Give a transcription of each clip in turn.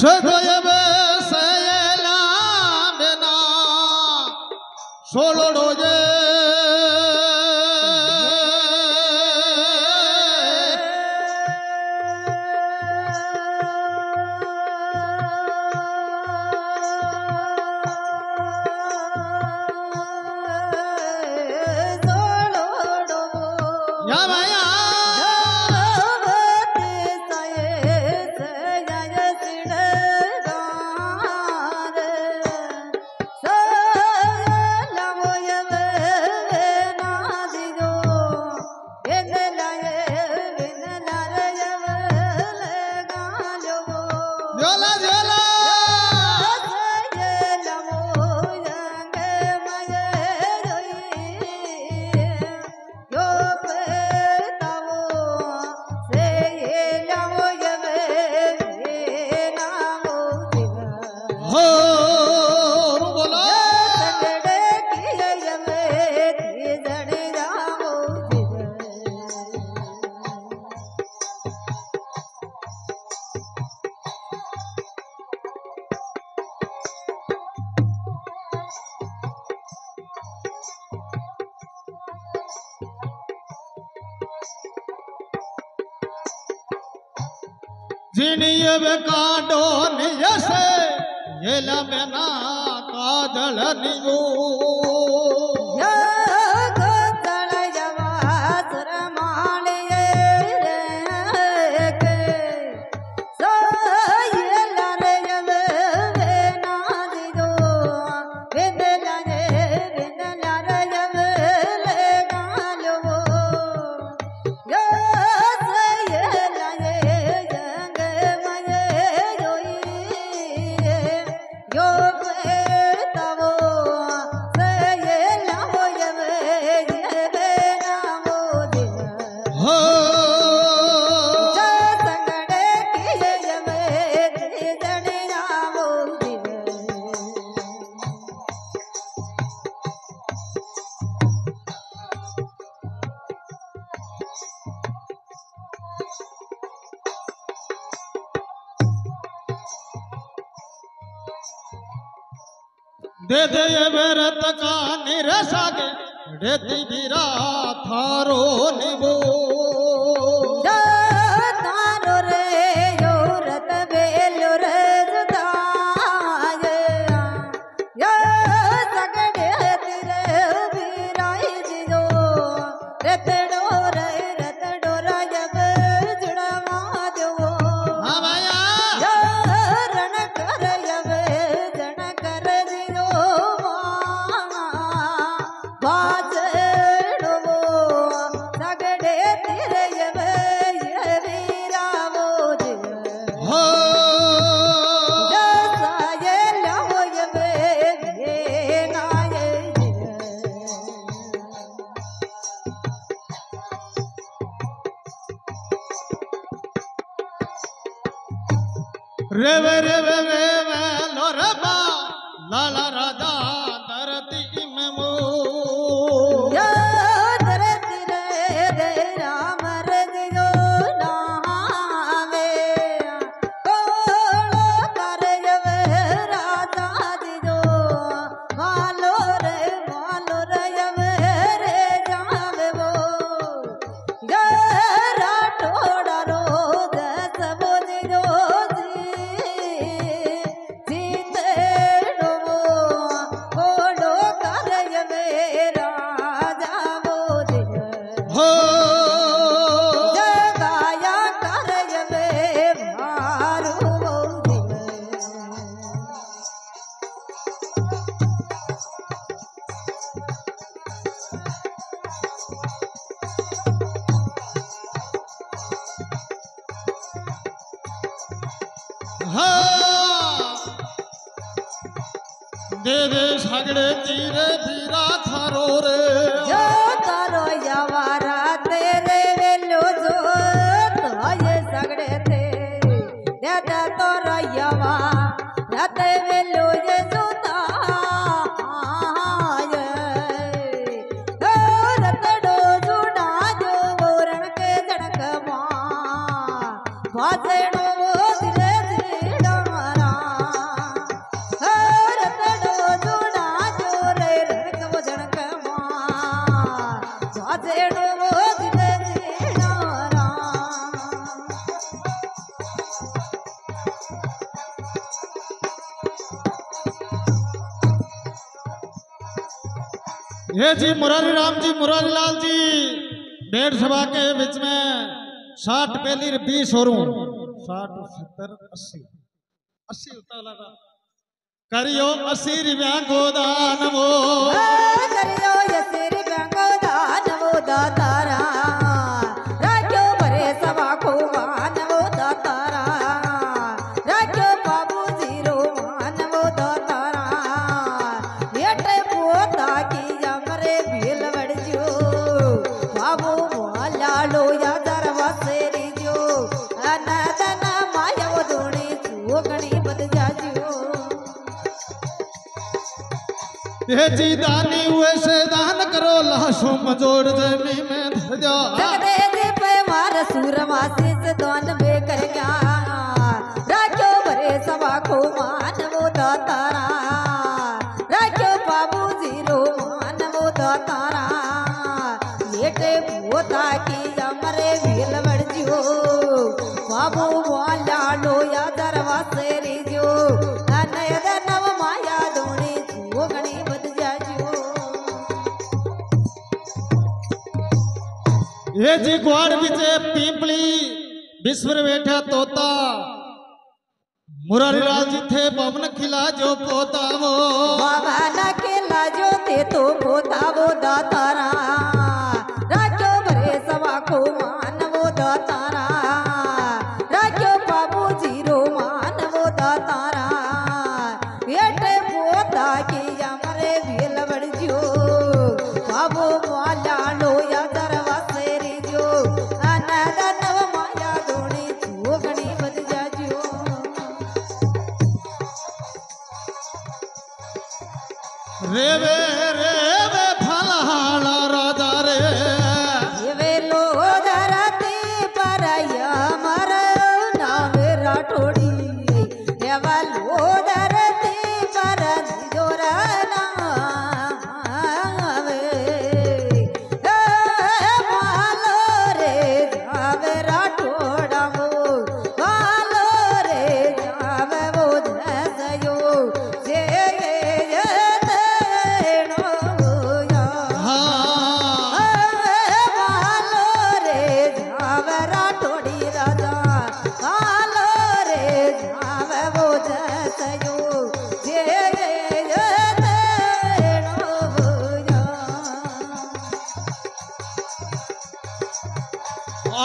સદોયવે સયલા બેના સોળડો જે जिनियब काडो नियसे येला मेना काजल नियो या काजल जवा सुरमालिये रे के सो येला रे जवे वेना दियो वेदला रे जवे ले गालो या दे दे व्रत का निरसागे रेती गिरा थारो निबो तारो रे यो रत बेलो रे जुदाय या सगड़े तिरे बिराई जियो रतडो जब जुड़वा दो हमाया या रण कर जब जन कर जियो बाजड़ो सगड़े तिरे जब रेवे रेवे वेवे लोरबा लाला राजा धरती में मो या धरती रे राम रजियो नावे कोलो कर जवे राजा दियो मालो रे जवे रे जावे वो या राठोड़ा रोज सबो दियो दे दे सगड़े तीरे धीरा थारो रे जो तारो यवारा तेरे वेलो जो तो ये सगड़े थे देता तोरा यवा रते वेलो ये जोता रतडो जुड़ा जो बोरण के जड़क मां भाजड़ो दिले जिड़ा जेड़ो वो दिल जेड़ा राम ये जी मुरारी राम जी मुरारी लाल जी डेढ़ सभा के बीच में 60 पहली 20 और 60 70 80 80 होता लगा करियो 80 रुपया गोदान वो करियो यसिर ब्यांगो दान वो दातारा राख्यो भरे सभा को मान वो दातारा राख्यो बाबू जीरो मान वो दातारा बेटे पोता की जमरे भील वड़जो बाबू मोला लो या दरवासेरी जो अनदन माया वो दोणी चोगणी बद जाजो ये जी दानी हुए से दान करो लाशों मजोड़ जमी में धर जा जगदे जी पे मार सूरमासी से दान में कर गया राख्यो भरे सभा को मान वो दातारा राख्यो बाबू जीरो मान वो दातारा बेटे पोता की जमरे भील वड़जियो बाबू वाला लो या दरवासे रिजो अनयद नव माया दोणी जोगणी बद जाजो ये जी ग्वाड़ बिचे पीपली विश्वर बैठा तोता मुरारी लाल जी थे पवन खिला जो पोता वो बाबा ना के लाजो ते तो पोता वो दातारा राख्यो भरे सभा को मान वो दातारा राख्यो बाबू जीरो मान वो दातारा बेटे पोता की जमरे भील वड़जो बाबू वाला लो या दरवासे रिजो अनदन माया दोणी चोगणी बद जाजो रेवे रेवे फलहाड़ा राजा रे वे लो धरती पर यमर नाम राठोड़ी वे लो धरती पर जोर नाम मालो रे जावे राठोड़ा वो मालो रे जावे वो धसयो जे हाँ वालो रे झावरा ठोड़ी राजा वालो रे झाव वो जसयो जे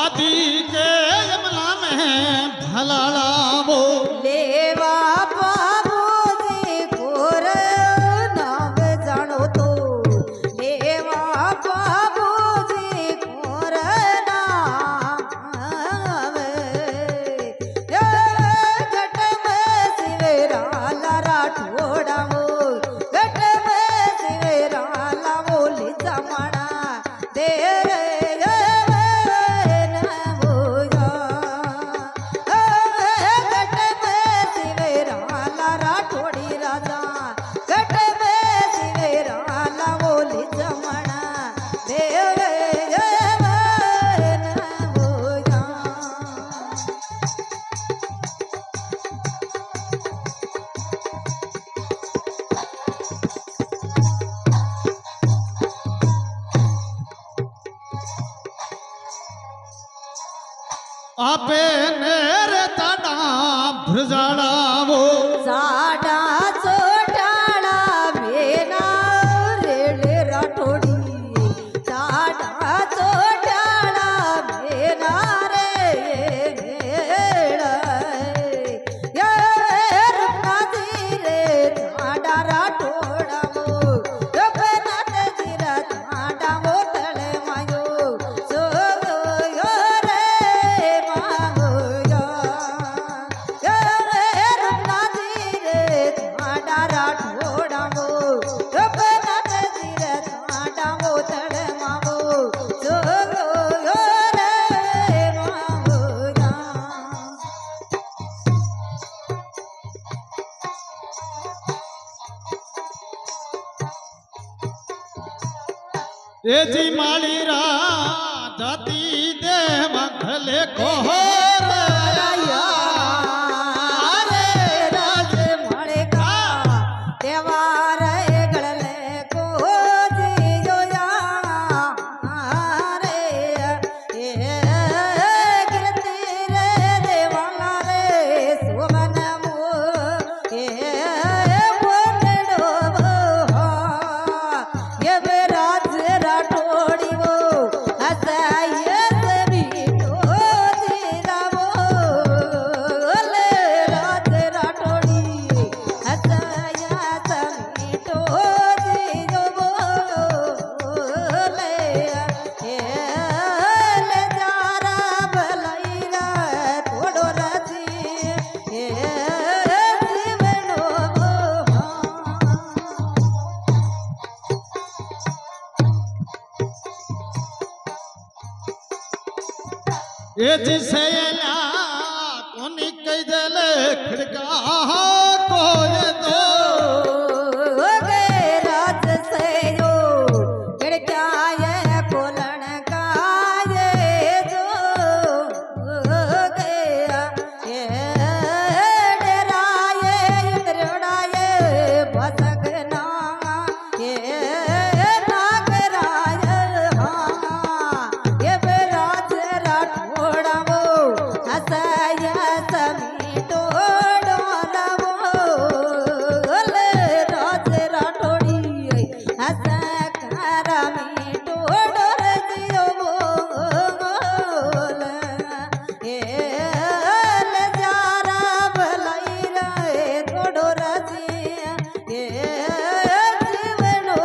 आदि के यमला में भलाला वो लेवा बाबू जी गोर नाम जानो तो लेवा बाबू जी गोर नाम ये घट में सिवेरा लारा ठोड़ा वो घट में सिवेरा ला बोली जमाना देरे आपे नेरे ताड़ा भुरजाड़ा वो साडा चोटाड़ा मेना रेले राठोड़ी साडा चोटाड़ा मेना रे ये रुपना जीरे साडा राठोड़ा वो रुपना जीरा साडा वो तले मायो सो यो रे मांगो या रुपना जीरे ए जी माली रा जाती दे मंगले कोहर रे राज मळे का देवार गळले को जियो या रे ए गिरती रे देवाला रे सोमन मो ए बोलडो ये राज राठोडी वो असाय सभी तो जिरावो ले राज राठोडी असाय सभी तो जिरावो ले जारा भलैरा थोडो राजी जीवनो ए जी सैला कोनी कई दले खिड़का कोय दो गे राज सयो खिड़काए कोलन काए जो गे ये डराए इंद्रड़ाए भसगना ये नागराय हाँ ये राज राठोड़ा वो हसाय समीटो डोलावो ले राज राठोड़ी हसा करमीटो डोर जियो बोल ए ले जारा भलैरा थोडो राजी ए जीवनो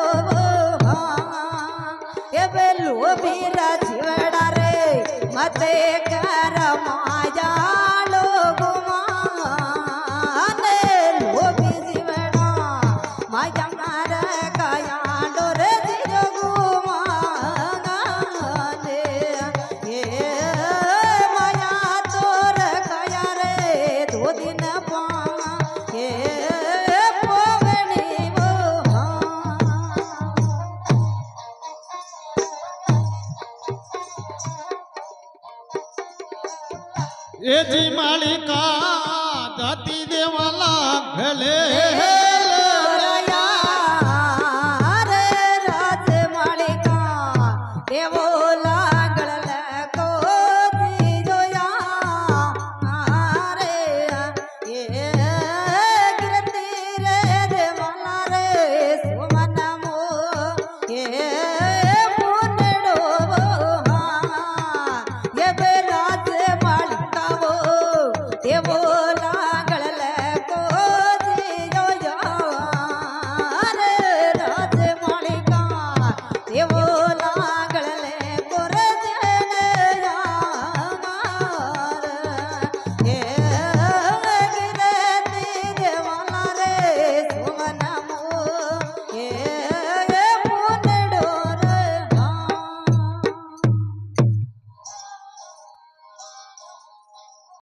ए बेलो बीरा जीवड़ा रे मते कर माया लोगो माने लोभी जीवड़ा माया मार काया डोर जियो माने ए माया तोर काया रे दो दिन पा ए पोगणी वो ए जी मालिका जाती देवाला भले